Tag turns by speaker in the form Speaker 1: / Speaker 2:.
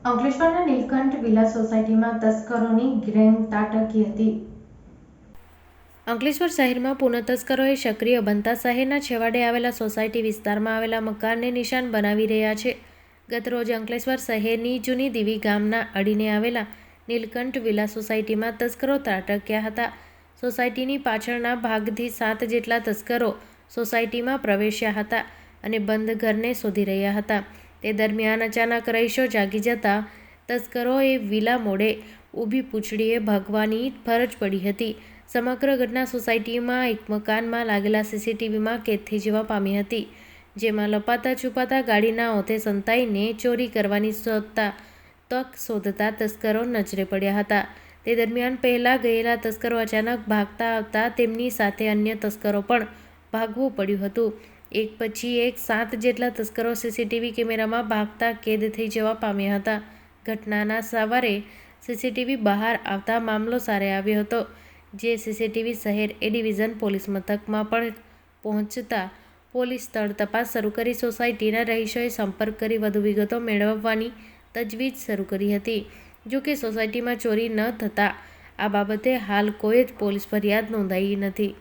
Speaker 1: અંકલેશ્વરના નીલકંઠ વિલા સોસાયટીમાં તસ્કરોની ગેંગ ત્રાટકી હતી. અંકલેશ્વર શહેરમાં પૂર્ણ તસ્કરોએ સક્રિય બનતા શહેરના છેવાડે આવેલા સોસાયટી વિસ્તારમાં આવેલા મકાનને નિશાન બનાવી રહ્યા છે. ગતરોજ અંકલેશ્વર શહેરની જૂની દીવી ગામના અડીને આવેલા નીલકંઠ વિલા સોસાયટીમાં તસ્કરો ત્રાટક્યા હતા. સોસાયટીની પાછળના ભાગથી 7 જેટલા તસ્કરો સોસાયટીમાં પ્રવેશ્યા હતા અને બંધ ઘરને શોધી રહ્યા હતા. તે દરમિયાન અચાનક રહીશો જાગી જતા તસ્કરોએ વિલા મોડે ઊભી પૂંછડીએ ભાગવાની ફરજ પડી હતી. સમગ્ર ઘટના સોસાયટીમાં એક મકાનમાં લાગેલા સીસીટીવીમાં કેદ થઈ જવા પામી હતી, જેમાં લપાતા છુપાતા ગાડીના ઓથે સંતાઈને ચોરી કરવાની તક શોધતા તસ્કરો નજરે પડ્યા હતા. તે દરમિયાન પહેલા ગયેલા તસ્કરો અચાનક ભાગતા આવતા તેમની સાથે અન્ય તસ્કરો પણ ભાગવું પડ્યું હતું. એક પછી એક 7 જેટલા તસ્કરો સીસીટીવી કેમેરામાં ભાગતા કેદ થઈ જવા પામ્યા હતા. ઘટનાના સવારે સીસીટીવી બહાર આવતા મામલો સામે આવ્યો હતો, જે સીસીટીવી શહેર એ ડિવિઝન પોલીસ મથકમાં પણ પહોંચતા પોલીસ સ્થળ તપાસ શરૂ કરી સોસાયટીના રહીશોએ સંપર્ક કરી વધુ વિગતો મેળવવાની તજવીજ શરૂ કરી હતી. જોકે સોસાયટીમાં ચોરી ન થતાં આ બાબતે હાલ કોઈ જ પોલીસ ફરિયાદ નોંધાઈ નથી.